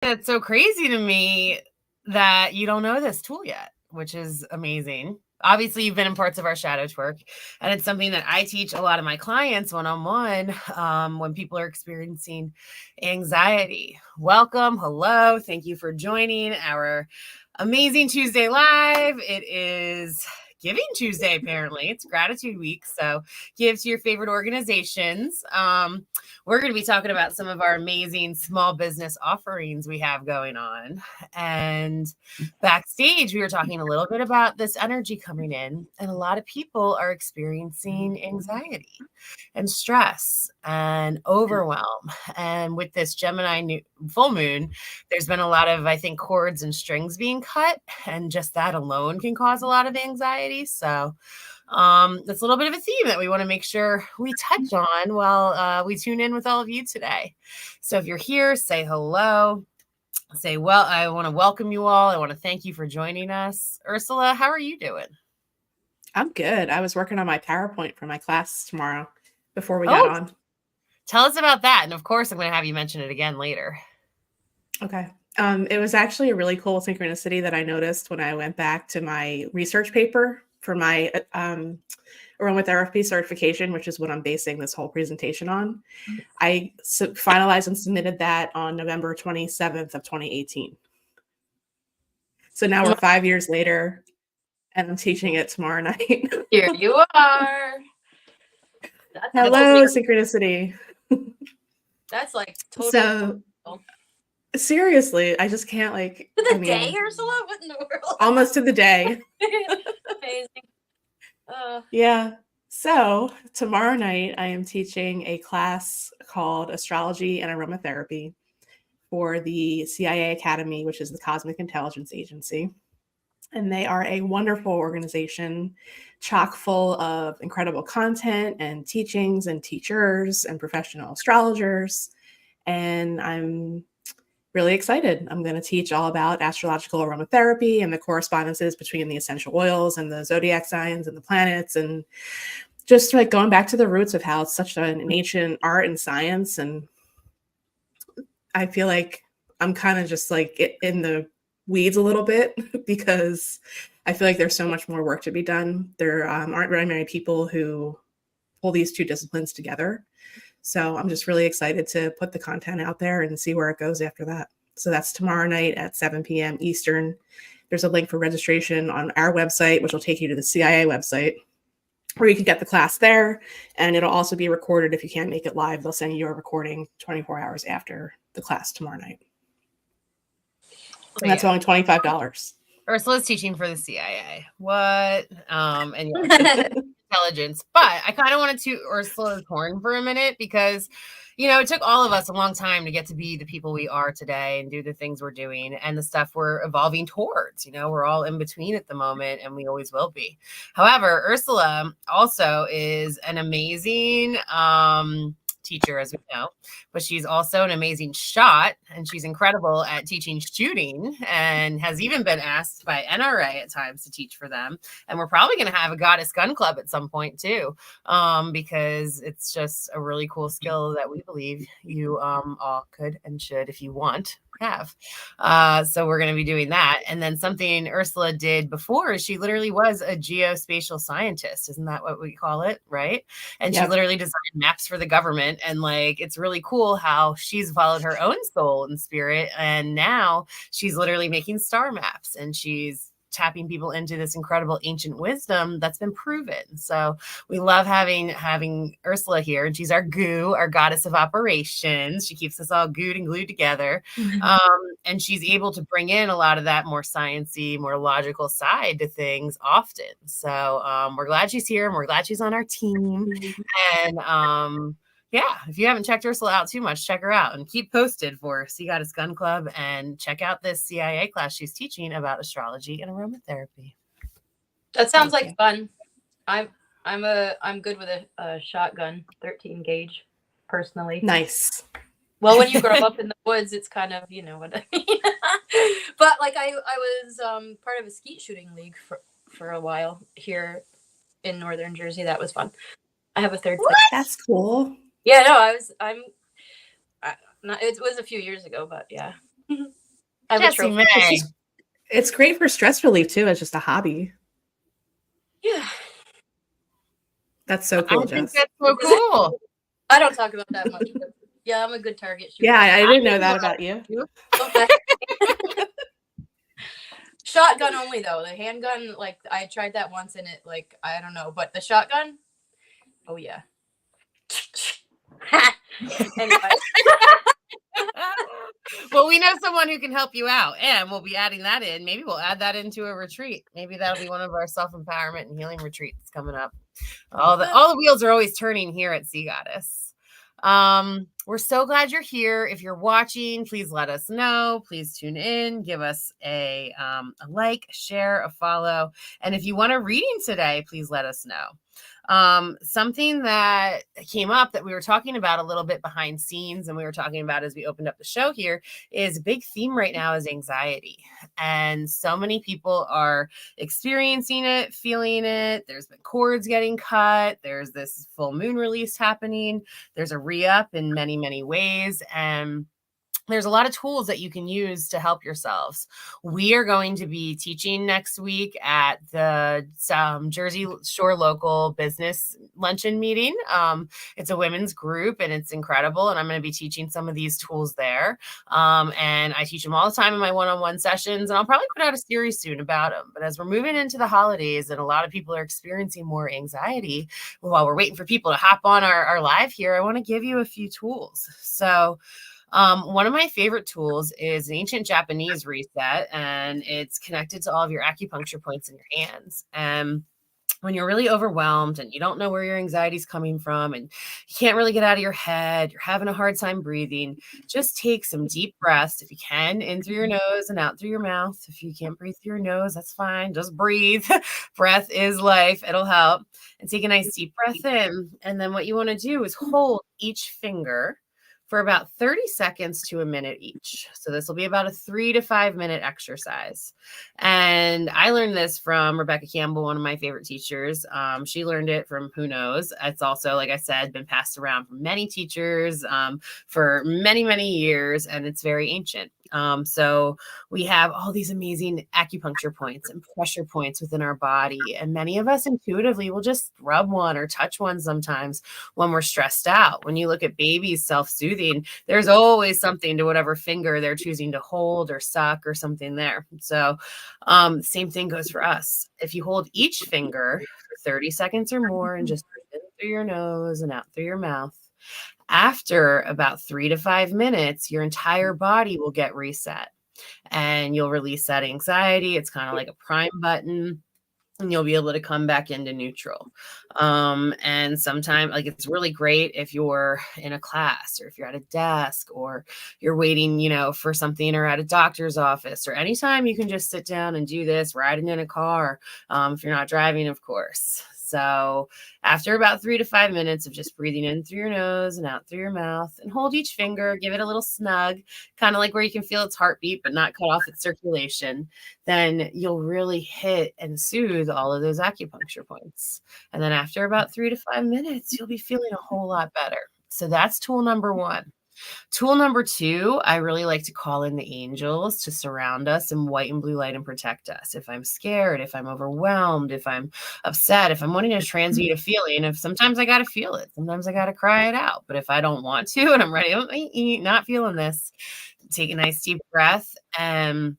It's so crazy to me that you don't know this tool yet, which is amazing. Obviously, you've been in parts of our shadow work, and it's something that I teach a lot of my clients one-on-one when people are experiencing anxiety. Welcome. Hello. Thank you for joining our amazing Tuesday live. It is Giving Tuesday, apparently. It's Gratitude Week, so give to your favorite organizations. We're going to be talking about some of our amazing small business offerings we have going on. And backstage, we were talking a little bit about this energy coming in, and a lot of people are experiencing anxiety and stress and overwhelm. And with this Gemini full moon, there's been a lot of, I think, cords and strings being cut, and just that alone can cause a lot of anxiety. So that's a little bit of a theme that we want to make sure we touch on while we tune in with all of you today. So if you're here, say hello. Say, well, I want to welcome you all. I want to thank you for joining us. Ursula, how are you doing? I'm good. I was working on my PowerPoint for my class tomorrow before we got on. Tell us about that. And of course, I'm going to have you mention it again later. Okay. It was actually a really cool synchronicity that I noticed when I went back to my research paper for my aromatherapy certification, which is what I'm basing this whole presentation on. I finalized and submitted that on November 27th of 2018. So now we're 5 years later, and I'm teaching it tomorrow night. Here you are. Hello, synchronicity. That's like totally. So, seriously, I just can't like. To the day, Ursula? What in the world? Almost to the day. Amazing. Yeah. So tomorrow night, I am teaching a class called Astrology and Aromatherapy for the CIA Academy, which is the Cosmic Intelligence Agency. And they are a wonderful organization, chock full of incredible content and teachings and teachers and professional astrologers. And I'm really excited. I'm going to teach all about astrological aromatherapy and the correspondences between the essential oils and the zodiac signs and the planets, and just like going back to the roots of how it's such an ancient art and science. And I feel like I'm kind of just like in the weeds a little bit because I feel like there's so much more work to be done. There aren't very many people who pull these two disciplines together. So I'm just really excited to put the content out there and see where it goes after that. So that's tomorrow night at 7 p.m. Eastern. There's a link for registration on our website, which will take you to the CIA website, where you can get the class there. And it'll also be recorded. If you can't make it live, they'll send you a recording 24 hours after the class tomorrow night. And that's only $25. Ursula's teaching for the CIA. What? And intelligence. But I kind of wanted to Ursula's horn for a minute because, you know, it took all of us a long time to get to be the people we are today and do the things we're doing and the stuff we're evolving towards. You know, we're all in between at the moment, and we always will be. However, Ursula also is an amazing teacher, as we know, but she's also an amazing shot, and she's incredible at teaching shooting, and has even been asked by NRA at times to teach for them. And we're probably going to have a Goddess Gun Club at some point too, because it's just a really cool skill that we believe you all could and should, if you want, have. So we're going to be doing that. And then something Ursula did before is she literally was a geospatial scientist. Isn't that what we call it? Right. And she literally designed maps for the government. And like, it's really cool how she's followed her own soul and spirit. And now she's literally making star maps, and she's tapping people into this incredible ancient wisdom that's been proven. So we love having Ursula here, and she's our goo, our goddess of operations. She keeps us all gooed and glued together. And she's able to bring in a lot of that more sciencey, more logical side to things often. So we're glad she's here, and we're glad she's on our team. And yeah, if you haven't checked Ursula out too much, check her out and keep posted for Sea Goddess Gun Club, and check out this CIA class she's teaching about astrology and aromatherapy. That sounds like fun. I'm good with a shotgun, 13 gauge, personally. Nice. Well, when you grow up in the woods, it's kind of, you know what I mean. But like I was part of a skeet shooting league for a while here in northern Jersey. That was fun. I have a third. That's cool. Yeah, no, it was a few years ago, but yeah. I have a Jessie trophy. May. It's great for stress relief too, as just a hobby. Yeah. That's so I cool, think Jess. that's so cool. I don't talk about that much, but yeah, I'm a good target shooter. Yeah, I didn't know that about you. Okay. Shotgun only though. The handgun, like I tried that once and it like I don't know, but the shotgun, oh yeah. Anyway. Well, we know someone who can help you out, and we'll be adding that in. Maybe we'll add that into a retreat. Maybe that'll be one of our self-empowerment and healing retreats coming up. All the wheels are always turning here at Sea Goddess. We're so glad you're here. If you're watching, please let us know. Please tune in, give us a like, share, a follow. And if you want a reading today, please let us know. Something that came up that we were talking about a little bit behind scenes, and we were talking about as we opened up the show here, is a big theme right now is anxiety. And so many people are experiencing it, feeling it. There's been cords getting cut. There's this full moon release happening. There's a re-up in many, many ways. And there's a lot of tools that you can use to help yourselves. We are going to be teaching next week at the Jersey Shore Local Business Luncheon Meeting. It's a women's group and it's incredible. And I'm going to be teaching some of these tools there. And I teach them all the time in my one-on-one sessions. And I'll probably put out a series soon about them. But as we're moving into the holidays and a lot of people are experiencing more anxiety, while we're waiting for people to hop on our live here, I want to give you a few tools. So one of my favorite tools is an ancient Japanese reset, and it's connected to all of your acupuncture points in your hands. And when you're really overwhelmed and you don't know where your anxiety is coming from and you can't really get out of your head, you're having a hard time breathing, just take some deep breaths if you can, in through your nose and out through your mouth. If you can't breathe through your nose, that's fine. Just breathe. Breath is life. It'll help. And take a nice deep breath in. And then what you want to do is hold each finger for about 30 seconds to a minute each. So this will be about a 3 to 5 minute exercise. And I learned this from Rebecca Campbell, one of my favorite teachers. She learned it from who knows. It's also, like I said, been passed around from many teachers for many, many years, and it's very ancient. So we have all these amazing acupuncture points and pressure points within our body. And many of us intuitively will just rub one or touch one sometimes when we're stressed out. When you look at babies self-soothing, there's always something to whatever finger they're choosing to hold or suck or something there. So same thing goes for us. If you hold each finger for 30 seconds or more and just breathe in through your nose and out through your mouth, after about 3 to 5 minutes, your entire body will get reset and you'll release that anxiety. It's kind of like a prime button. And you'll be able to come back into neutral. And sometimes, like, it's really great if you're in a class or if you're at a desk or you're waiting, for something or at a doctor's office or anytime you can just sit down and do this, riding in a car, if you're not driving, of course. So after about 3 to 5 minutes of just breathing in through your nose and out through your mouth, and hold each finger, give it a little snug, kind of like where you can feel its heartbeat, but not cut off its circulation, then you'll really hit and soothe all of those acupuncture points. And then after about 3 to 5 minutes, you'll be feeling a whole lot better. So that's tool number 1. Tool number 2, I really like to call in the angels to surround us in white and blue light and protect us. If I'm scared, if I'm overwhelmed, if I'm upset, if I'm wanting to transmute a feeling, if sometimes I got to feel it, sometimes I got to cry it out. But if I don't want to and I'm ready, not feeling this, take a nice deep breath and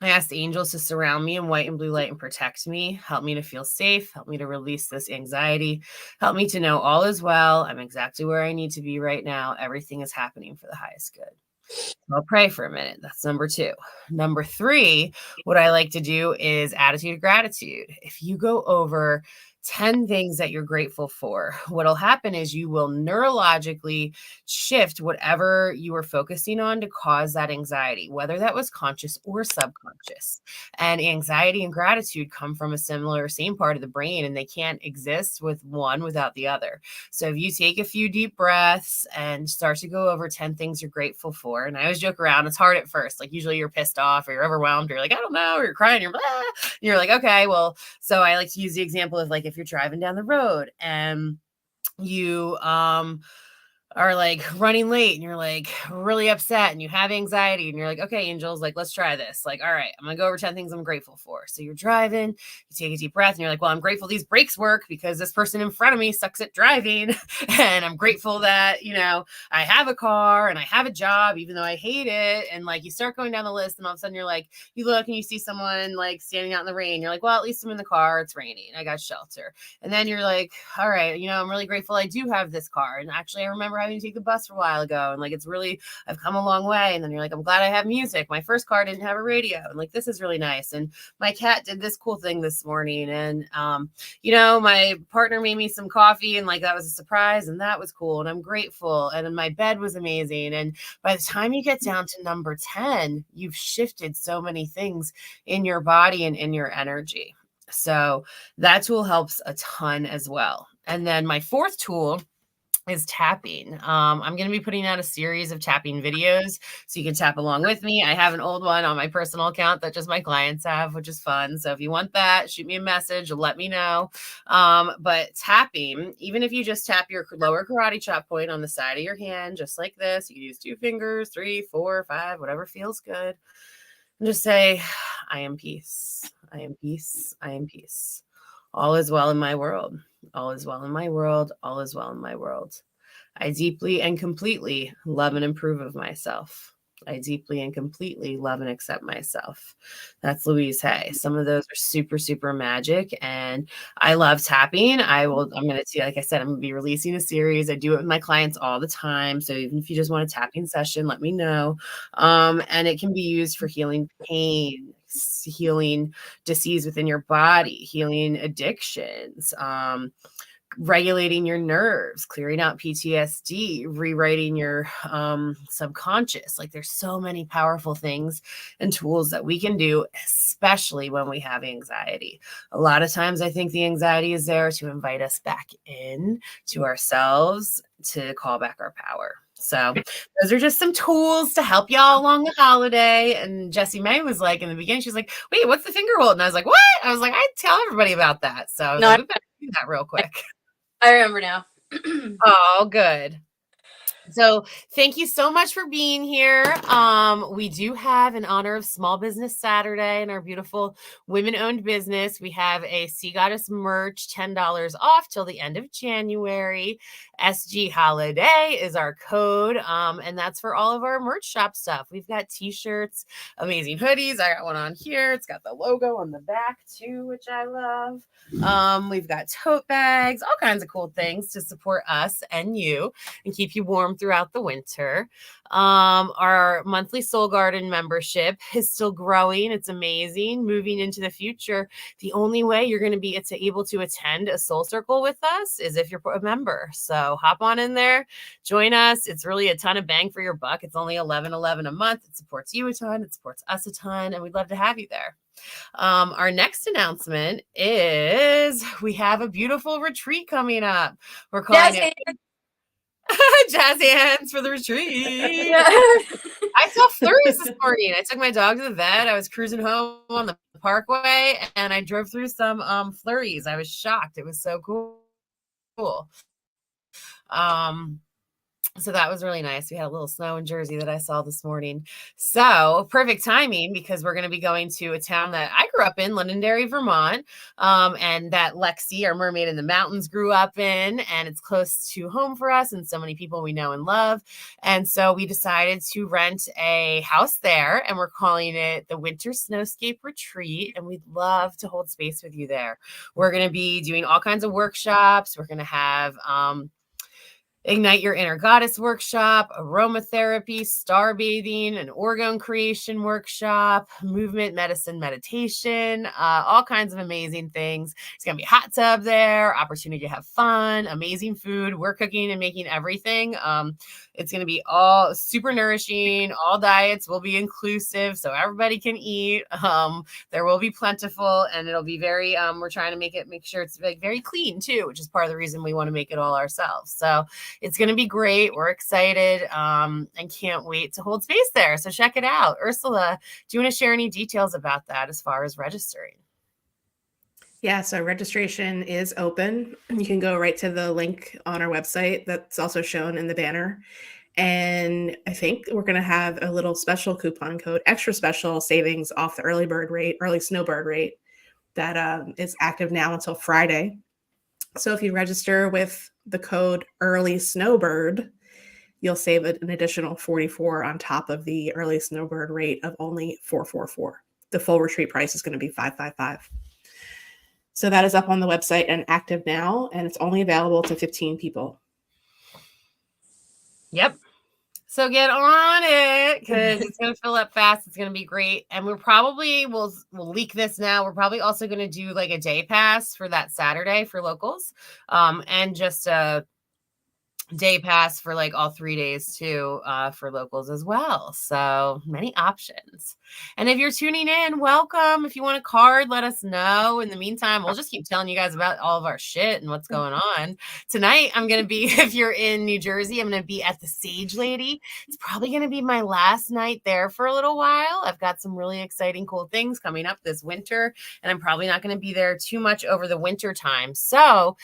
I ask the angels to surround me in white and blue light and protect me, help me to feel safe, help me to release this anxiety, help me to know all is well. I'm exactly where I need to be right now. Everything is happening for the highest good. I'll pray for a minute. That's number 2. Number 3, what I like to do is attitude of gratitude. If you go over 10 things that you're grateful for, what'll happen is you will neurologically shift whatever you were focusing on to cause that anxiety, whether that was conscious or subconscious. And anxiety and gratitude come from a same part of the brain, and they can't exist with one without the other. So if you take a few deep breaths and start to go over 10 things you're grateful for, and I always joke around, it's hard at first. Like usually you're pissed off or you're overwhelmed or you're like, I don't know, or you're crying, you're blah. And you're like, okay, well, so I like to use the example of like, if you're driving down the road and you are like running late and you're like really upset and you have anxiety and you're like, okay, angels, like, let's try this. Like, all right, I'm gonna go over 10 things I'm grateful for. So you're driving, you take a deep breath and you're like, well, I'm grateful these brakes work because this person in front of me sucks at driving. And I'm grateful that, you know, I have a car and I have a job, even though I hate it. And like, you start going down the list and all of a sudden you're like, you look and you see someone like standing out in the rain. You're like, well, at least I'm in the car. It's raining. I got shelter. And then you're like, all right, you know, I'm really grateful I do have this car. And actually, I remember having to take the bus for a while ago. And like, it's really, I've come a long way. And then you're like, I'm glad I have music. My first car didn't have a radio. And like, this is really nice. And my cat did this cool thing this morning. And, you know, my partner made me some coffee and like, that was a surprise. And that was cool. And I'm grateful. And my bed was amazing. And by the time you get down to number 10, you've shifted so many things in your body and in your energy. So that tool helps a ton as well. And then my fourth tool is tapping. I'm going to be putting out a series of tapping videos so you can tap along with me. I have an old one on my personal account that just my clients have, which is fun. So if you want that, shoot me a message, let me know. But tapping, even if you just tap your lower karate chop point on the side of your hand, just like this, you can use 2 fingers, 3, 4, 5, whatever feels good. And just say, I am peace. I am peace. I am peace. All is well in my world. All is well in my world. All is well in my world. I deeply and completely love and approve of myself. I deeply and completely love and accept myself. That's Louise Hay. Some of those are super, super magic. And I love tapping. I'm going to see, like I said, I'm going to be releasing a series. I do it with my clients all the time. So even if you just want a tapping session, let me know. And it can be used for healing pain, healing disease within your body, healing addictions, regulating your nerves, clearing out PTSD, rewriting your subconscious. Like there's so many powerful things and tools that we can do, especially when we have anxiety. A lot of times I think the anxiety is there to invite us back in to ourselves, to call back our power. So those are just some tools to help y'all along the holiday. And Jessie May was like, in the beginning, she's like, wait, what's the finger hold? And I was like, what? I was like, I tell everybody about that. So I was like, we better do that real quick. I remember now. Oh, good. So thank you so much for being here. We do have, in honor of Small Business Saturday and our beautiful women-owned business, we have a Sea Goddess merch, $10 off till the end of January. SG Holiday is our code, and that's for all of our merch shop stuff. We've got t-shirts, amazing hoodies. I got one on here. It's got the logo on the back too, which I love. We've got tote bags, all kinds of cool things to support us and you and keep you warm throughout the winter. Our monthly Soul Garden membership is still growing. It's amazing. Moving into the future, the only way you're going to be able to attend a Soul Circle with us is if you're a member. So hop on in there, join us. It's really a ton of bang for your buck. It's only $11.11 a month. It supports you a ton. It supports us a ton, and we'd love to have you there. Our next announcement is we have a beautiful retreat coming up. We're calling it Jazz Hands for the retreat. I saw flurries this morning. I took my dog to the vet. I was cruising home on the parkway and I drove through some flurries. I was shocked. It was so cool. So that was really nice. We had a little snow in Jersey that I saw this morning. So perfect timing because we're going to be going to a town that I grew up in, Londonderry, Vermont, and that Lexi, our mermaid in the mountains, grew up in, and it's close to home for us and so many people we know and love. And so we decided to rent a house there, and we're calling it the Winter Snow Scape Retreat, and we'd love to hold space with you there. We're going to be doing all kinds of workshops. We're going to have Ignite Your Inner Goddess workshop, aromatherapy, star bathing, an orgone creation workshop, movement, medicine, meditation, all kinds of amazing things. It's going to be a hot tub there, opportunity to have fun, amazing food. We're cooking and making everything. It's going to be all super nourishing. All diets will be inclusive, so everybody can eat. There will be plentiful, and it'll be very, we're trying to make sure it's like very clean too, which is part of the reason we want to make it all ourselves. So it's going to be great. We're excited and can't wait to hold space there. So check it out. Ursula, do you want to share any details about that as far as registering? Yeah, so registration is open. You can go right to the link on our website that's also shown in the banner. And I think we're going to have a little special coupon code, extra special savings off the early snowbird rate that is active now until Friday. So if you register with the code early snowbird, you'll save an additional 44 on top of the early snowbird rate of only 444. The full retreat price is going to be 555. So that is up on the website and active now, and it's only available to 15 people. Yep. So get on it because it's going to fill up fast. It's going to be great. And we'll leak this now. We're probably also going to do like a day pass for that Saturday for locals, and just a day pass for like all 3 days too, for locals as well. So many options. And if you're tuning in, welcome. If you want a card, let us know. In the meantime, we'll just keep telling you guys about all of our shit and what's going on. Tonight, I'm going to be, if you're in New Jersey, I'm going to be at the Sage Lady. It's probably going to be my last night there for a little while. I've got some really exciting, cool things coming up this winter, and I'm probably not going to be there too much over the winter time. So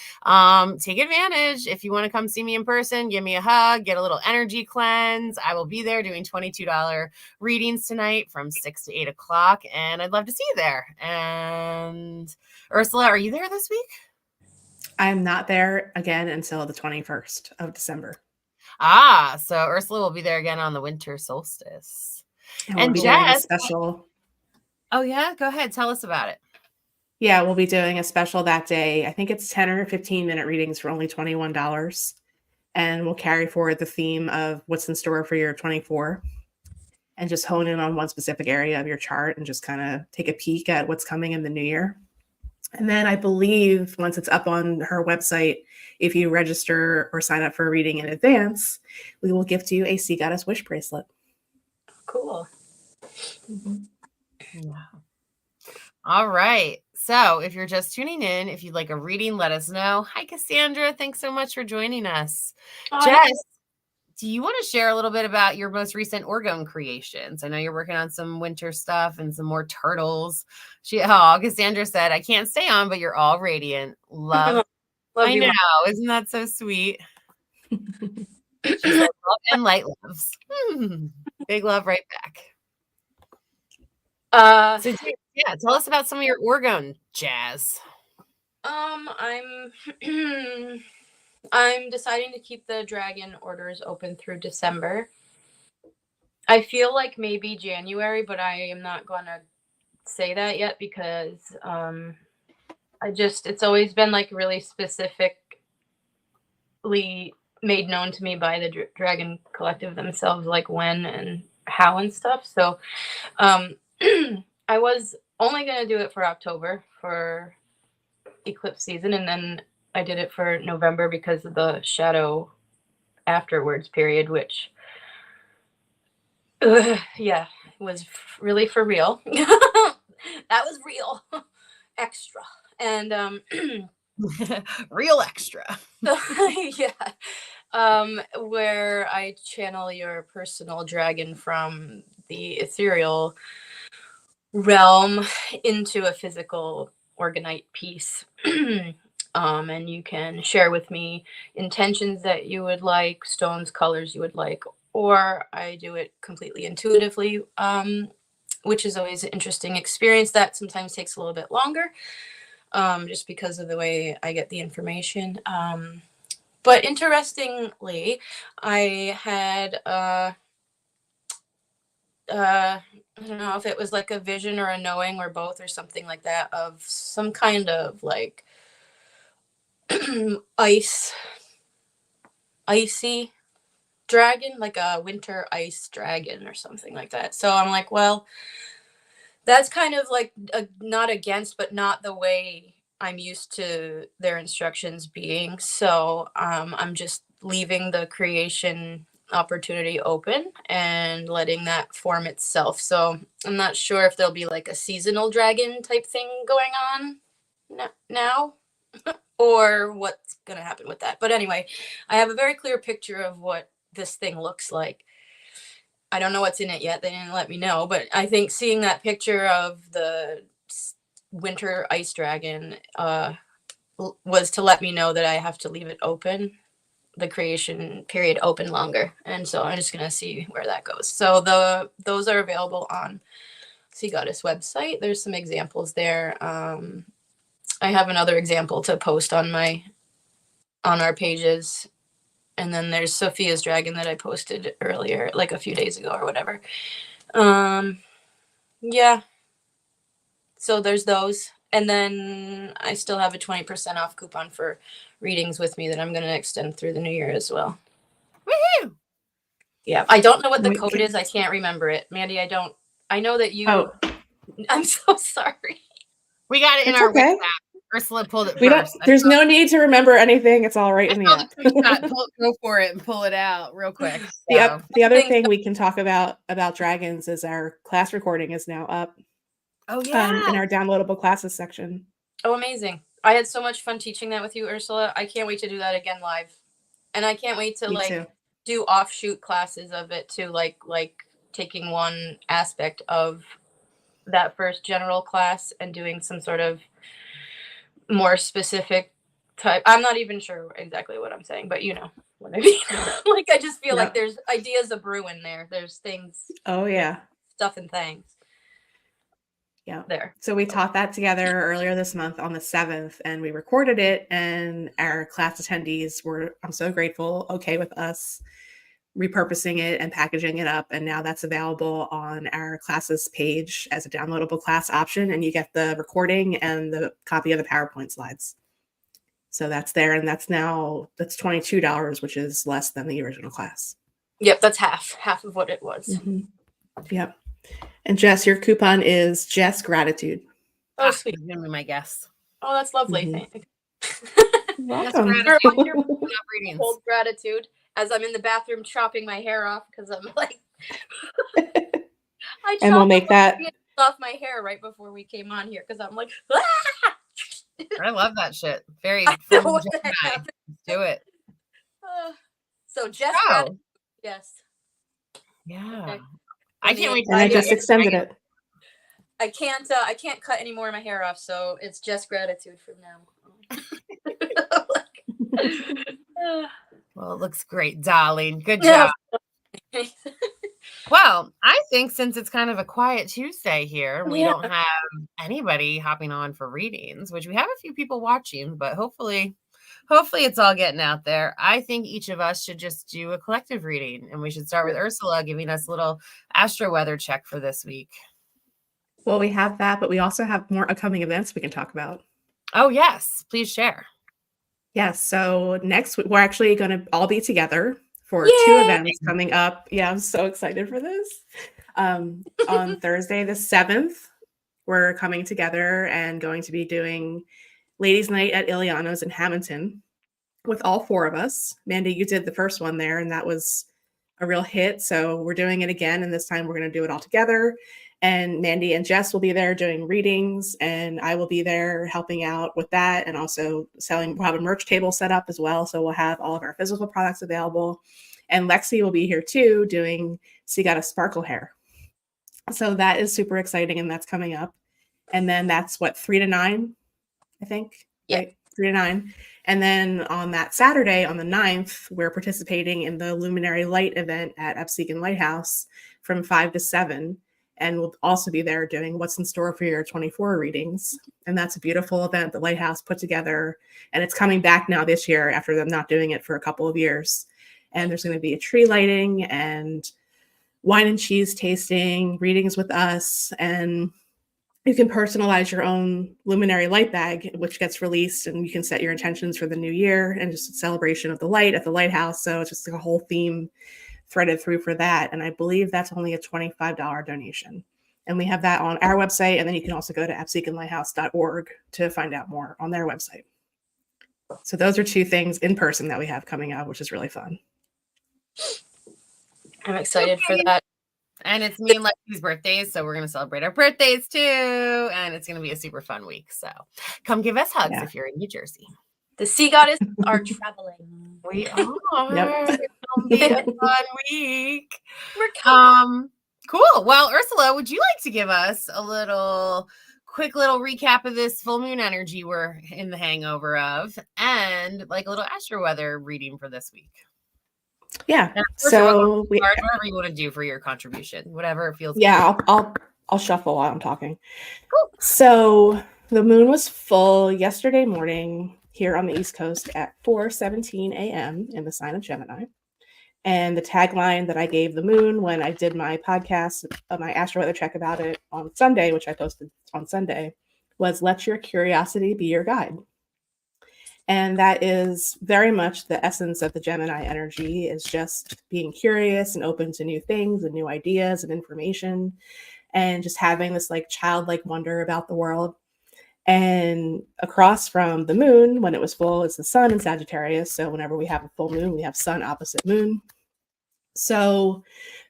take advantage. If you want to come see me in person, give me a hug, get a little energy cleanse. I will be there doing $22 readings tonight from 6 to 8 o'clock, and I'd love to see you there. And Ursula, are you there this week? I'm not there again until the 21st of December. So Ursula will be there again on the winter solstice. And we'll be doing a special. Oh yeah, go ahead. Tell us about it. Yeah, we'll be doing a special that day. I think it's 10 or 15-minute readings for only $21. And we'll carry forward the theme of what's in store for year 24 and just hone in on one specific area of your chart and just kind of take a peek at what's coming in the new year. And then I believe once it's up on her website, if you register or sign up for a reading in advance, we will gift you a Sea Goddess Wish bracelet. Cool. Mm-hmm. Wow. All right. So if you're just tuning in, if you'd like a reading, let us know. Hi, Cassandra. Thanks so much for joining us. Jess, do you want to share a little bit about your most recent creations? I know you're working on some winter stuff and some more turtles. Cassandra said, I can't stay on, but you're all radiant. Love I know. Isn't that so sweet? She said, love and light loves. Big love right back. So tell us about some of your Oregon jazz. I'm deciding to keep the dragon orders open through December. I feel like maybe January, but I am not going to say that yet because it's always been like really specifically made known to me by the Dragon Collective themselves, like when and how and stuff. So I was only going to do it for October for eclipse season, and then I did it for November because of the shadow afterwards period, which was really for real. That was real extra. And real extra. Where I channel your personal dragon from the ethereal realm into a physical organite piece. And you can share with me intentions that you would like, stones, colors you would like, or I do it completely intuitively, which is always an interesting experience. That sometimes takes a little bit longer, just because of the way I get the information. But interestingly, I had, I don't know if it was like a vision or a knowing or both or something like that of some kind of like icy dragon, like a winter ice dragon or something like that. So I'm like, well, that's kind of like not against, but not the way I'm used to their instructions being. So I'm just leaving the creation opportunity open and letting that form itself. So I'm not sure if there'll be like a seasonal dragon type thing going on now or what's going to happen with that. But anyway, I have a very clear picture of what this thing looks like. I don't know what's in it yet. They didn't let me know, but I think seeing that picture of the winter ice dragon was to let me know that I have to leave it open, the creation period open longer. And so I'm just going to see where that goes. So those are available on Sea Goddess website. There's some examples there. I have another example to post on our pages. And then there's Sophia's dragon that I posted earlier, like a few days ago or whatever. Yeah. So there's those. And then I still have a 20% off coupon for readings with me that I'm going to extend through the new year as well. Woohoo! Yeah. I don't know what the code is. I can't remember it. Mandy, I know that you. Oh. I'm so sorry. We got it in our WhatsApp. Ursula pulled it first. There's no need to remember anything. It's all right in the app. Go for it and pull it out real quick. So. The other thing we can talk about dragons is our class recording is now up. Oh, yeah. In our downloadable classes section. Oh, amazing. I had so much fun teaching that with you, Ursula. I can't wait to do that again live. And I can't wait to do offshoot classes of it too, like taking one aspect of that first general class and doing some sort of more specific type. I'm not even sure exactly what I'm saying, but you know what I mean. Like, I just feel like there's ideas of brewing there. There's things. Oh, yeah. Stuff and things. Yeah. There. So we taught that together earlier this month on the 7th, and we recorded it, and our class attendees were, I'm so grateful, okay with us repurposing it and packaging it up. And now that's available on our classes page as a downloadable class option. And you get the recording and the copy of the PowerPoint slides. So that's there. And that's $22, which is less than the original class. Yep. That's half of what it was. Mm-hmm. Yep. And Jess, your coupon is Jess Gratitude. Oh, sweet. You're gonna be my guest. Oh, that's lovely. Mm-hmm. Welcome. Cold gratitude as I'm in the bathroom chopping my hair off because I'm like, and we'll make that off my hair right before we came on here because I'm like, I love that shit. Very fun. Let's do it. So Jess, yes. Yeah. Okay. I can't wait. And I just extended it. I can't cut any more of my hair off, so it's just gratitude from now. Well, it looks great, darling. Good job. Well, I think since it's kind of a quiet Tuesday here, we don't have anybody hopping on for readings, which we have a few people watching, but hopefully it's all getting out there. I think each of us should just do a collective reading, and we should start with Ursula giving us a little astro weather check for this week. Well, we have that, but we also have more upcoming events we can talk about. Oh, yes. Please share. Yes. So next week, we're actually going to all be together for Yay! 2 events coming up. Yeah, I'm so excited for this. On Thursday, the 7th, we're coming together and going to be doing Ladies' Night at Ileana's in Hamilton with all 4 of us. Mandy, you did the first one there, and that was a real hit. So we're doing it again, and this time we're going to do it all together. And Mandy and Jess will be there doing readings, and I will be there helping out with that and also selling. We'll have a merch table set up as well, so we'll have all of our physical products available. And Lexi will be here too doing Sea Goddess Sparkle Hair. So that is super exciting, and that's coming up. And then that's 3 to 9, I think. Yeah. Right? 3 to 9. And then on that Saturday, on the 9th, we're participating in the Luminary Light event at Upseekin Lighthouse from 5 to 7. And we'll also be there doing What's in Store for Your 24 readings. And that's a beautiful event the Lighthouse put together. And it's coming back now this year after them not doing it for a couple of years. And there's going to be a tree lighting and wine and cheese tasting, readings with us. And you can personalize your own luminary light bag, which gets released, and you can set your intentions for the new year and just a celebration of the light at the lighthouse. So it's just like a whole theme threaded through for that. And I believe that's only a $25 donation. And we have that on our website. And then you can also go to upseekinlighthouse.org to find out more on their website. So those are 2 things in person that we have coming up, which is really fun. I'm excited for that. And it's me and Lexi's birthdays, so we're going to celebrate our birthdays too. And it's going to be a super fun week. So come give us hugs if you're in New Jersey. The Sea Goddess are traveling. We are. Yep. It'll be a fun week. We're coming. Cool. Well, Ursula, would you like to give us a little quick little recap of this full moon energy we're in the hangover of, and like a little astro weather reading for this week. Yeah. So whatever you want to do for your contribution, whatever feels good. Yeah, I'll shuffle while I'm talking. Cool. So the moon was full yesterday morning here on the East Coast at 4:17 a.m. in the sign of Gemini. And the tagline that I gave the moon when I did my podcast, my astro weather check about it on Sunday, which I posted on Sunday, was "Let your curiosity be your guide." And that is very much the essence of the Gemini energy, is just being curious and open to new things and new ideas and information, and just having this like childlike wonder about the world. And across from the moon, when it was full, is the sun in Sagittarius. So whenever we have a full moon, we have sun opposite moon. So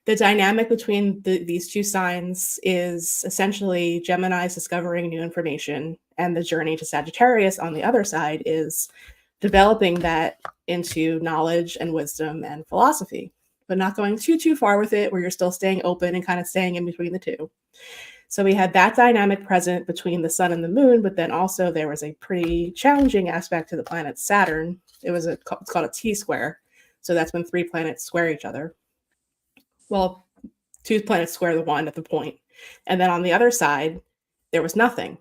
the dynamic between these two signs is essentially Gemini's discovering new information, and the journey to Sagittarius on the other side is developing that into knowledge and wisdom and philosophy, but not going too far with it, where you're still staying open and kind of staying in between the two. So we had that dynamic present between the sun and the moon, but then also there was a pretty challenging aspect to the planet Saturn. It's called a T-square. So that's when 3 planets square each other. Well, 2 planets square the one at the point. And then on the other side, there was nothing.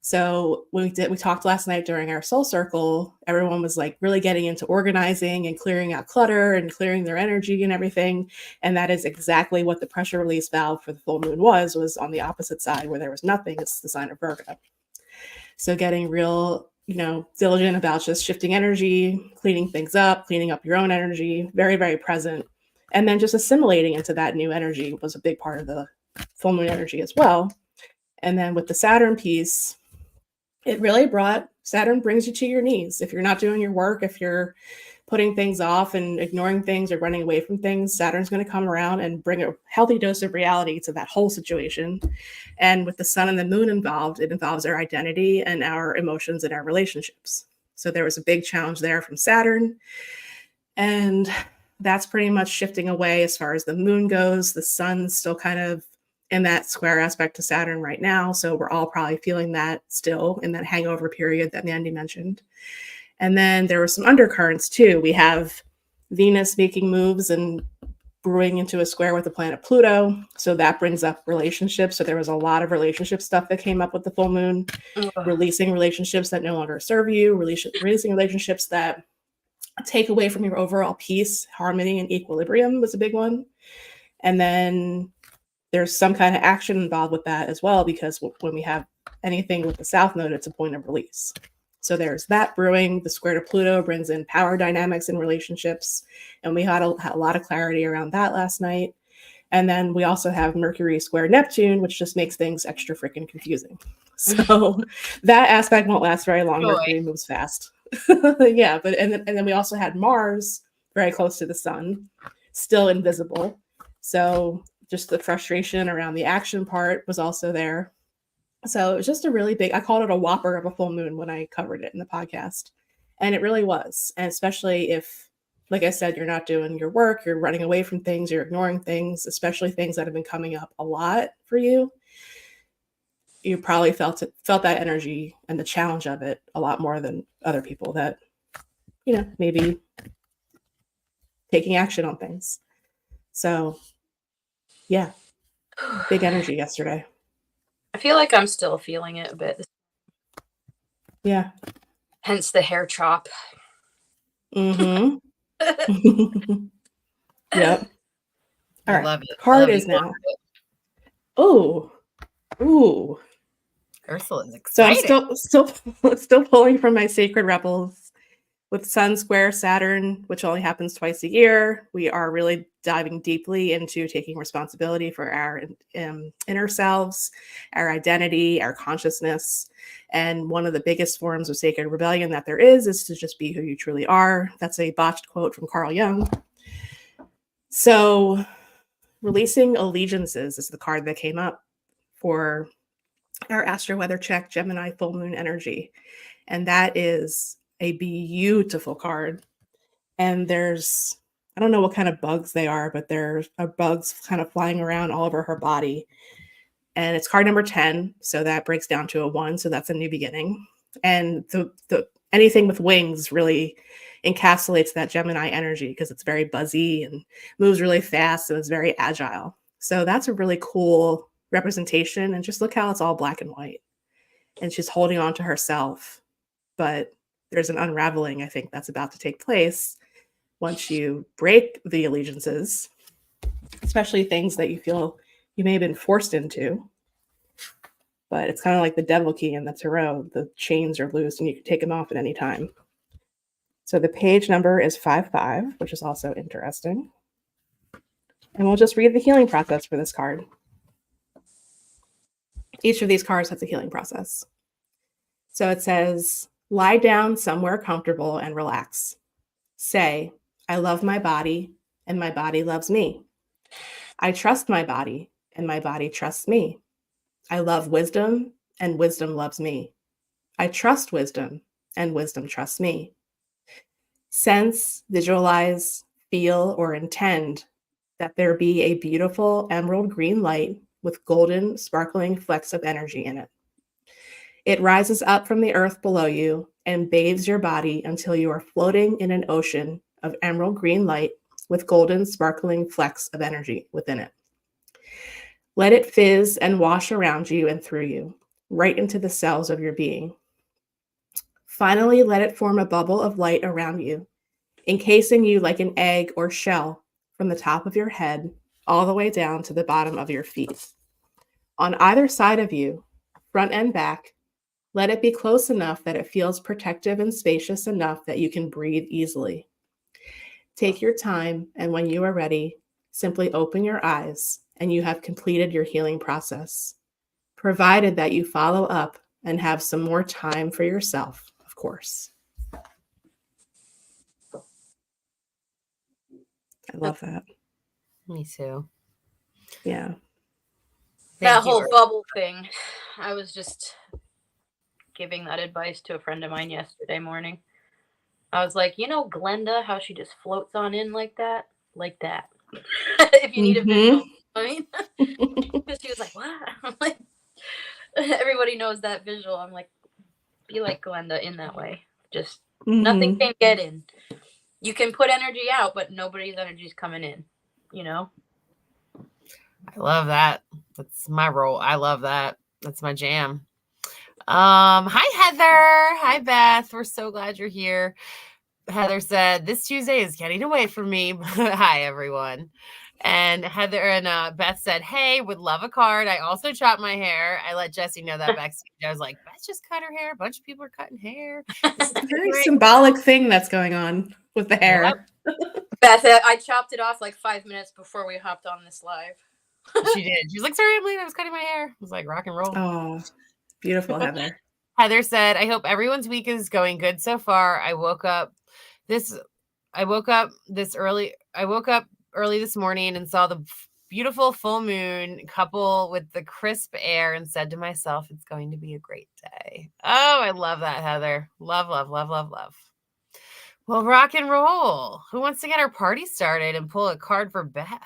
So when we talked last night during our soul circle, everyone was like really getting into organizing and clearing out clutter and clearing their energy and everything. And that is exactly what the pressure release valve for the full moon was on the opposite side where there was nothing. It's the sign of Virgo. So getting real, diligent about just shifting energy, cleaning things up, cleaning up your own energy, very, very present. And then just assimilating into that new energy was a big part of the full moon energy as well. And then with the Saturn piece, it really Saturn brings you to your knees. If you're not doing your work, if you're putting things off and ignoring things or running away from things, Saturn's going to come around and bring a healthy dose of reality to that whole situation. And with the sun and the moon involved, it involves our identity and our emotions and our relationships. So there was a big challenge there from Saturn. And that's pretty much shifting away as far as the moon goes. The sun's still kind of in that square aspect to Saturn right now. So we're all probably feeling that still in that hangover period that Mandy mentioned. And then there were some undercurrents too. We have Venus making moves and brewing into a square with the planet Pluto. So that brings up relationships. So there was a lot of relationship stuff that came up with the full moon, releasing relationships that no longer serve you, releasing relationships that take away from your overall peace, harmony, and equilibrium was a big one. And then there's some kind of action involved with that as well, because when we have anything with the South Node, it's a point of release. So there's that brewing. The square to Pluto brings in power dynamics and relationships. And we had a lot of clarity around that last night. And then we also have Mercury square Neptune, which just makes things extra freaking confusing. So that aspect won't last very long. Mercury moves fast. Yeah, and then we also had Mars very close to the sun, still invisible. So just the frustration around the action part was also there. So it was just a really big, I called it a whopper of a full moon when I covered it in the podcast. And it really was. And especially if, like I said, you're not doing your work, you're running away from things, you're ignoring things, especially things that have been coming up a lot for you. You probably felt that energy and the challenge of it a lot more than other people that, maybe taking action on things. So yeah, big energy yesterday. I feel like I'm still feeling it a bit. Yeah. Hence the hair chop. Mm-hmm. Yep. All right. Love it. Card is now. Ooh. Ursula is excited. So I'm still pulling from my Sacred Rebels with Sun square Saturn, which only happens twice a year. We are really diving deeply into taking responsibility for our inner selves, our identity, our consciousness. And one of the biggest forms of sacred rebellion that there is to just be who you truly are. That's a botched quote from Carl Jung. So releasing allegiances is the card that came up for our astro weather check Gemini full moon energy. And that is a beautiful card. And I don't know what kind of bugs they are, but there are bugs kind of flying around all over her body. And it's card number 10. So that breaks down to a 1. So that's a new beginning. And the anything with wings really encapsulates that Gemini energy because it's very buzzy and moves really fast. So it's very agile. So that's a really cool representation. And just look how it's all black and white. And she's holding on to herself. But there's an unraveling, I think, that's about to take place once you break the allegiances, especially things that you feel you may have been forced into. But it's kind of like the devil key in the tarot. The chains are loose and you can take them off at any time. So the page number is 55, which is also interesting. And we'll just read the healing process for this card. Each of these cards has a healing process. So it says, lie down somewhere comfortable and relax. Say, I love my body and my body loves me. I trust my body and my body trusts me. I love wisdom and wisdom loves me. I trust wisdom and wisdom trusts me. Sense, visualize, feel, or intend that there be a beautiful emerald green light with golden, sparkling flecks of energy in it. It rises up from the earth below you and bathes your body until you are floating in an ocean of emerald green light with golden, sparkling flecks of energy within it. Let it fizz and wash around you and through you, right into the cells of your being. Finally, let it form a bubble of light around you, encasing you like an egg or shell from the top of your head all the way down to the bottom of your feet. On either side of you, front and back, let it be close enough that it feels protective and spacious enough that you can breathe easily. Take your time, and when you are ready, simply open your eyes and you have completed your healing process, provided that you follow up and have some more time for yourself, of course. I love that. Me too. Yeah. That whole bubble thing. I was just giving that advice to a friend of mine yesterday morning. I was like, Glenda, how she just floats on in like that? Like that. If you need a visual. I mean, because she was like, what? I'm like, everybody knows that visual. I'm like, be like Glenda in that way. Just nothing can get in. You can put energy out, but nobody's energy is coming in, I love that. That's my role. I love that. That's my jam. Hi, Heather. Hi, Beth. We're so glad you're here. Heather said, this Tuesday is getting away from me. Hi, everyone. And Heather and Beth said, hey, would love a card. I also chopped my hair. I let Jessie know that backstage. I was like, Beth just cut her hair. A bunch of people are cutting hair. It's a very symbolic thing that's going on with the hair. Yep. Beth, I chopped it off like 5 minutes before we hopped on this live. She did. She was like, sorry, I'm late. I was cutting my hair. I was like, rock and roll. Oh, beautiful, Heather. Heather said, I hope everyone's week is going good so far. I woke up early this morning and saw the beautiful full moon couple with the crisp air and said to myself, it's going to be a great day. Oh, I love that, Heather. Love, love, love, love, love. Well, rock and roll. Who wants to get our party started and pull a card for Beth?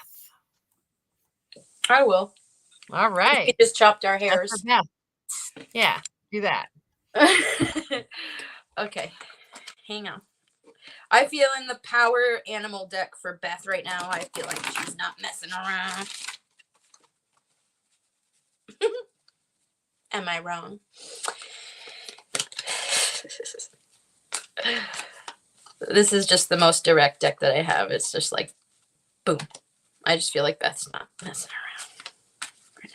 I will. All right. We just chopped our hairs. Yeah, do that. Okay, hang on. I feel in the power animal deck for Beth right now. I feel like she's not messing around. Am I wrong? This is just the most direct deck that I have. It's just like, boom. I just feel like Beth's not messing around right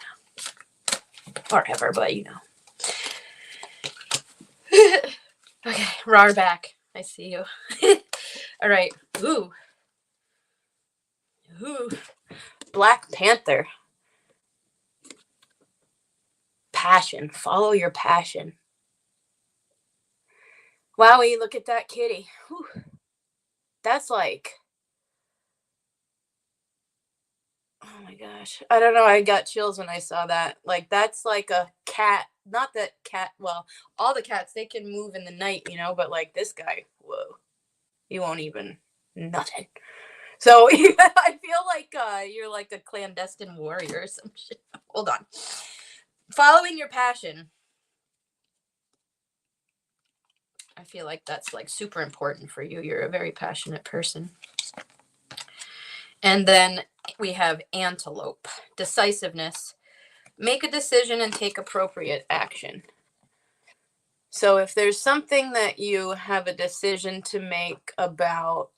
now. Or ever, but Okay, Rar back. I see you. All right. Ooh. Black Panther. Passion. Follow your passion. Wowie, look at that kitty. Whew. That's like... Oh my gosh. I don't know. I got chills when I saw that. Like, that's like a cat. Not that cat. Well, all the cats, they can move in the night, but like this guy, whoa. You won't even nothing. So I feel like you're like a clandestine warrior or some shit. Hold on. following your passion. I feel like that's like super important for you. You're a very passionate person. And then we have antelope, decisiveness. Make a decision and take appropriate action. So if there's something that you have a decision to make about,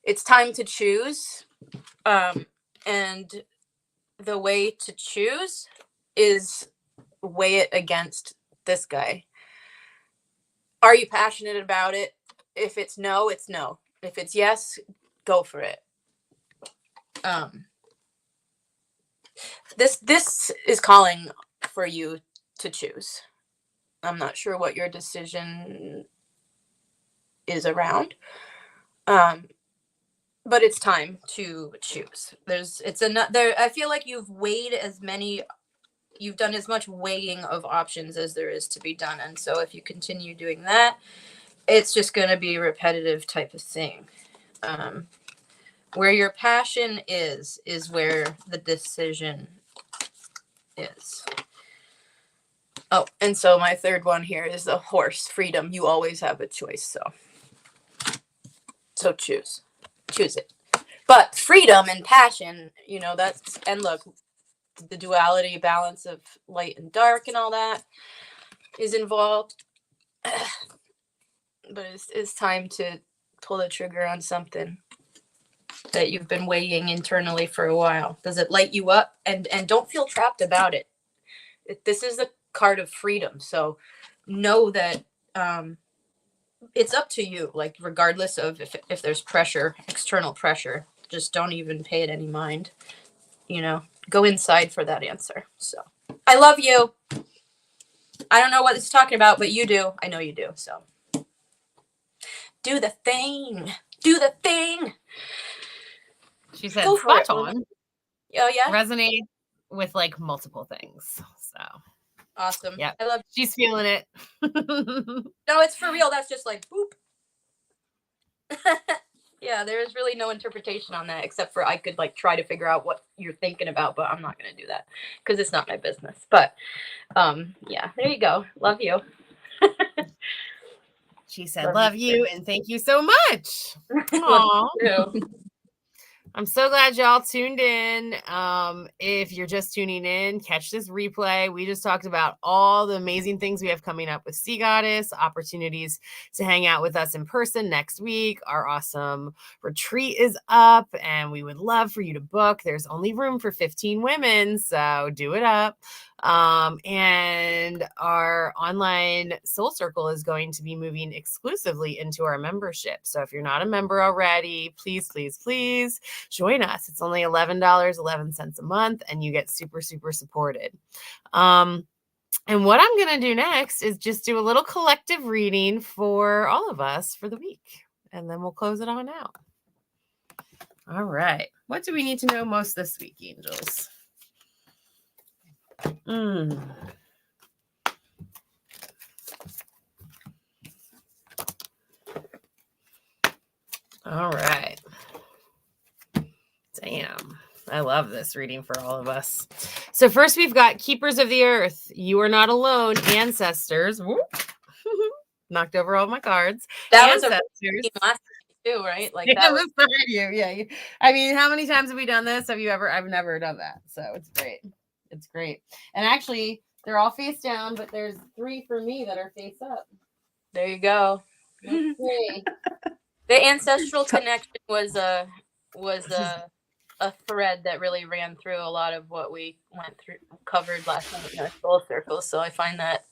it's time to choose. And the way to choose is weigh it against this guy. Are you passionate about it? If it's no, it's no. If it's yes, go for it. This is calling for you to choose. I'm not sure what your decision is around, but it's time to choose. I feel like you've done as much weighing of options as there is to be done, and so if you continue doing that, it's just going to be a repetitive type of thing. Where your passion is where the decision is. Oh, and so my third one here is the horse, freedom. You always have a choice, so choose it. But freedom and passion, and look, the duality, balance of light and dark and all that is involved. But it's time to pull the trigger on something that you've been weighing internally for a while. Does it light you up? And don't feel trapped about it. This is the card of freedom. So know that it's up to you, like regardless of if there's pressure, external pressure, just don't even pay it any mind. Go inside for that answer. So I love you. I don't know what it's talking about, but you do. I know you do. So do the thing. Do the thing. She said spot on. Oh, yeah? Resonate with like multiple things. So awesome. Yeah. I love she's feeling it. No, it's for real. That's just like boop. Yeah, there is really no interpretation on that except for I could like try to figure out what you're thinking about, but I'm not going to do that because it's not my business. But yeah, there you go. Love you. She said, love you and thank you so much. Love you too. I'm so glad y'all tuned in. If you're just tuning in, catch this replay. We just talked about all the amazing things we have coming up with Sea Goddess, opportunities to hang out with us in person next week. Our awesome retreat is up and we would love for you to book. There's only room for 15 women, so do it up. And our online Soul Circle is going to be moving exclusively into our membership. So if you're not a member already, please join us. It's only $11.11 a month and you get super, super supported. And what I'm going to do next is just do a little collective reading for all of us for the week. And then we'll close it on out. All right. What do we need to know most this week, angels? All right. Damn. I love this reading for all of us. So first we've got Keepers of the Earth. You are not alone. Ancestors. Knocked over all my cards. That Ancestors. was a last too, right? Like that was you. Yeah. I mean, how many times have we done this? I've never done that. So it's great. It's great. And actually, they're all face down, but there's 3 for me that are face up. There you go. The ancestral connection was a thread that really ran through a lot of what we covered last night in our Soul Circle. So I find that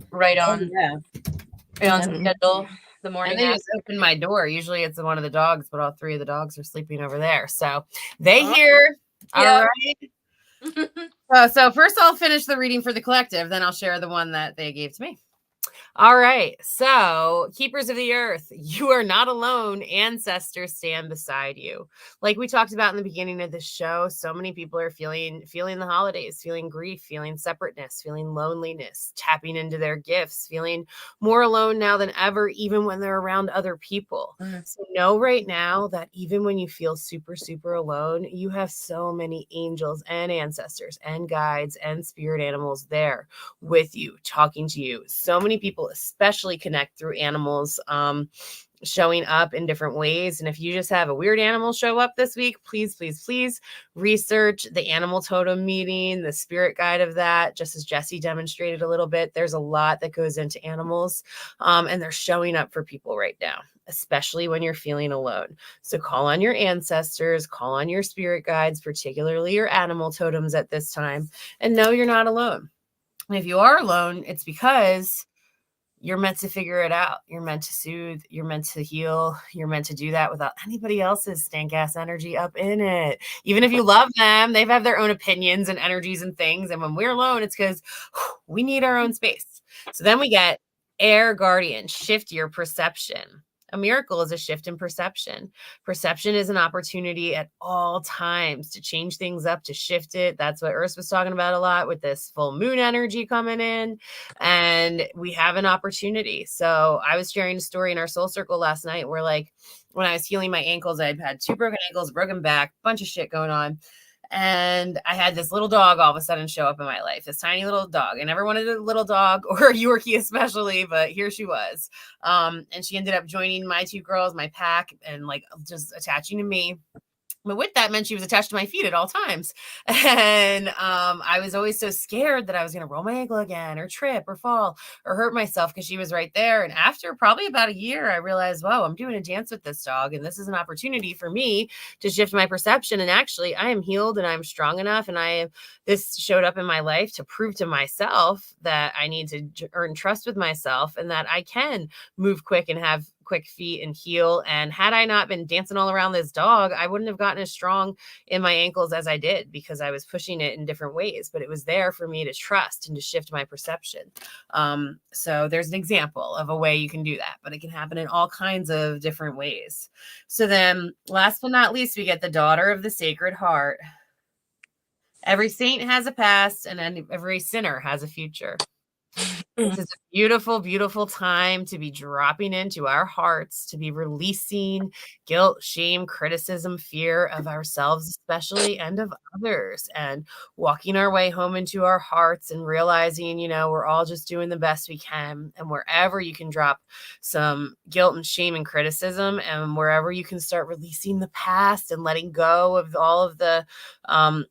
right on schedule. The morning. And they just opened my door. Usually it's one of the dogs, but all 3 of the dogs are sleeping over there. So they hear. All right. So first I'll finish the reading for the collective, then I'll share the one that they gave to me. All right. So, keepers of the earth, you are not alone. Ancestors stand beside you. Like we talked about in the beginning of the show, so many people are feeling the holidays, feeling grief, feeling separateness, feeling loneliness, tapping into their gifts, feeling more alone now than ever, even when they're around other people. So know right now that even when you feel super, super alone, you have so many angels and ancestors and guides and spirit animals there with you, talking to you. So many people especially connect through animals showing up in different ways. And if you just have a weird animal show up this week, please, please, please research the animal totem meeting, the spirit guide of that, just as Jesse demonstrated a little bit. There's a lot that goes into animals, and they're showing up for people right now, especially when you're feeling alone. So call on your ancestors, call on your spirit guides, particularly your animal totems at this time, and know you're not alone. And if you are alone, it's because you're meant to figure it out. You're meant to soothe. You're meant to heal. You're meant to do that without anybody else's stank ass energy up in it. Even if you love them, they've have their own opinions and energies and things. And when we're alone, it's because we need our own space. So then we get air guardian, shift your perception. A miracle is a shift in perception. Perception is an opportunity at all times to change things up, to shift it. That's what Urs was talking about a lot with this full moon energy coming in. And we have an opportunity. So I was sharing a story in our soul circle last night where, like, when I was healing my ankles, I'd had 2 broken ankles, broken back, bunch of shit going on. And I had this little dog all of a sudden show up in my life, this tiny little dog. I never wanted a little dog or a Yorkie especially, but here she was. And she ended up joining my 2 girls, my pack, and like just attaching to me. But with that meant she was attached to my feet at all times. And I was always so scared that I was going to roll my ankle again or trip or fall or hurt myself because she was right there. And after probably about a year, I realized, whoa, I'm doing a dance with this dog. And this is an opportunity for me to shift my perception. And actually, I am healed and I'm strong enough. And this showed up in my life to prove to myself that I need to earn trust with myself and that I can move quick and have quick feet and heal. And had I not been dancing all around this dog, I wouldn't have gotten as strong in my ankles as I did because I was pushing it in different ways, but it was there for me to trust and to shift my perception. So there's an example of a way you can do that, but it can happen in all kinds of different ways. So then last but not least, we get the daughter of the Sacred Heart. Every saint has a past and every sinner has a future. This is a beautiful, beautiful time to be dropping into our hearts, to be releasing guilt, shame, criticism, fear of ourselves, especially, and of others, and walking our way home into our hearts and realizing, we're all just doing the best we can. And wherever you can drop some guilt and shame and criticism, and wherever you can start releasing the past and letting go of all of the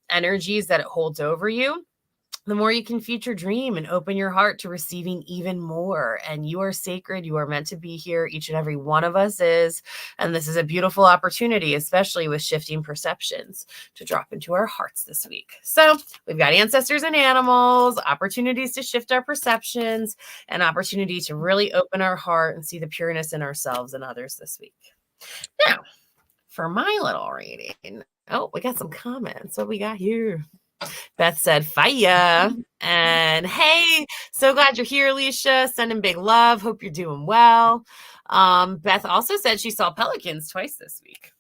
energies that it holds over you, the more you can future dream and open your heart to receiving even more. And you are sacred. You are meant to be here. Each and every one of us is. And this is a beautiful opportunity, especially with shifting perceptions, to drop into our hearts this week. So we've got ancestors and animals, opportunities to shift our perceptions, and opportunity to really open our heart and see the pureness in ourselves and others this week. Now, for my little reading, we got some comments. What we got here? Beth said, fire. And hey, so glad you're here, Alicia. Sending big love. Hope you're doing well. Beth also said she saw pelicans twice this week.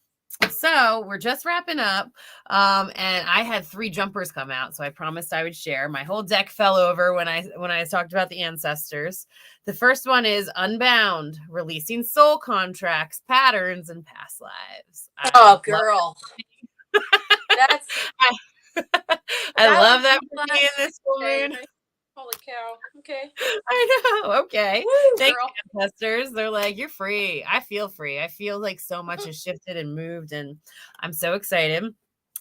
So we're just wrapping up. And I had 3 jumpers come out. So I promised I would share. My whole deck fell over when I talked about the ancestors. The first one is Unbound, releasing soul contracts, patterns, and past lives. Girl. That's I love that for me in this full moon. Holy cow. Okay. I know. Okay. Woo, Thank girl. you, ancestors. They're like, you're free. I feel free. I feel like so much has shifted and moved, and I'm so excited.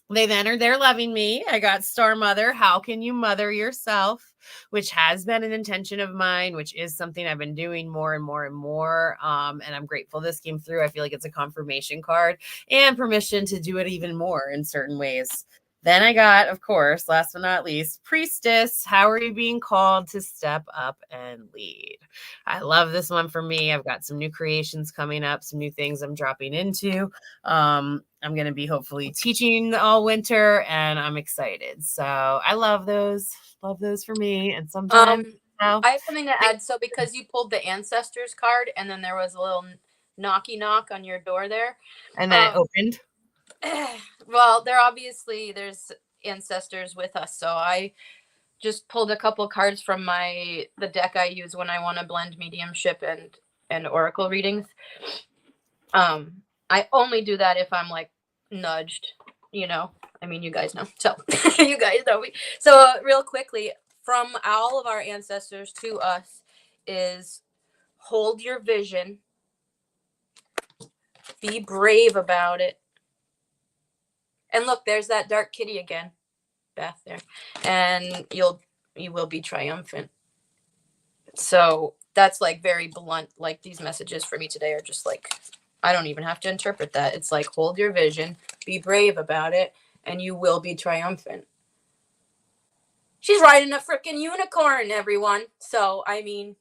They've entered their loving me. I got Star Mother. How can you mother yourself? Which has been an intention of mine, which is something I've been doing more and more and more. And I'm grateful this came through. I feel like it's a confirmation card and permission to do it even more in certain ways. Then I got, of course, last but not least, Priestess. How are you being called to step up and lead? I love this one for me. I've got some new creations coming up, some new things I'm dropping into. I'm going to be hopefully teaching all winter, and I'm excited. So I love those for me. And sometimes How? I have something to add. So because you pulled the ancestors card and then there was a little knocky knock on your door there. And then it opened. Well, there's ancestors with us. So I just pulled a couple cards from the deck I use when I want to blend mediumship and oracle readings. I only do that if I'm like nudged, I mean, you guys know. So you guys know me. So real quickly, from all of our ancestors to us is hold your vision, be brave about it. And look, there's that dark kitty again, Beth there. And you will be triumphant. So that's like very blunt. Like these messages for me today are just like, I don't even have to interpret that. It's like, hold your vision, be brave about it, and you will be triumphant. She's riding a freaking unicorn, everyone. So, I mean,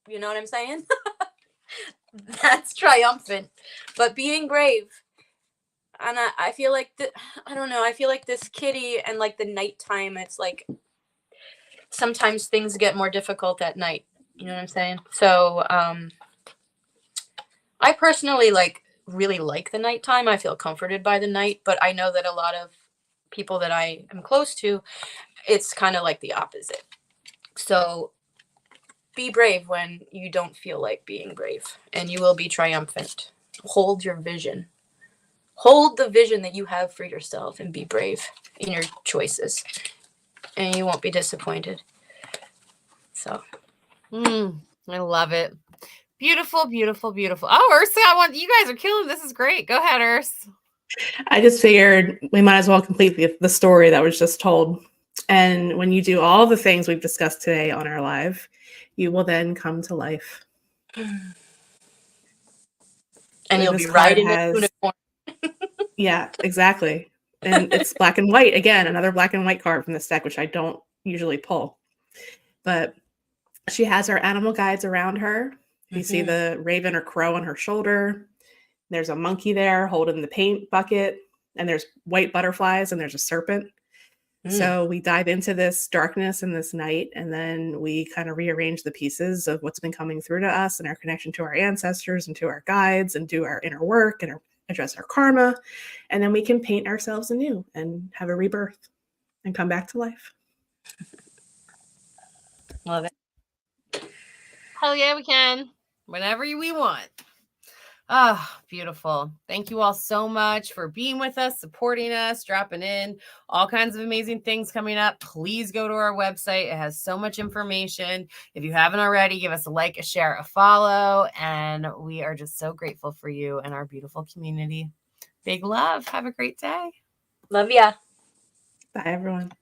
you know what I'm saying? That's triumphant. But being brave. And I feel like, I don't know, I feel like this kitty and like the nighttime, it's like sometimes things get more difficult at night. You know what I'm saying? So, I personally really like the nighttime. I feel comforted by the night, but I know that a lot of people that I am close to, it's kind of like the opposite. So be brave when you don't feel like being brave, and you will be triumphant. Hold your vision. Hold the vision that you have for yourself and be brave in your choices, and you won't be disappointed. So. I love it. Beautiful, beautiful, beautiful. Oh, Ursa, you guys are killing. This is great. Go ahead, Urs. I just figured we might as well complete the story that was just told. And when you do all the things we've discussed today on our live, you will then come to life. And you'll be riding a unicorn. Yeah, exactly. And it's black and white. Again, another black and white card from this deck, which I don't usually pull. But she has her animal guides around her. You see the raven or crow on her shoulder. There's a monkey there holding the paint bucket. And there's white butterflies and there's a serpent. So we dive into this darkness and this night, and then we kind of rearrange the pieces of what's been coming through to us and our connection to our ancestors and to our guides and do our inner work and address our karma. And then we can paint ourselves anew and have a rebirth and come back to life. Love it. Hell yeah, we can. Whenever we want. Oh, beautiful. Thank you all so much for being with us, supporting us, dropping in, all kinds of amazing things coming up. Please go to our website. It has so much information. If you haven't already, give us a like, a share, a follow. And we are just so grateful for you and our beautiful community. Big love. Have a great day. Love ya. Bye, everyone.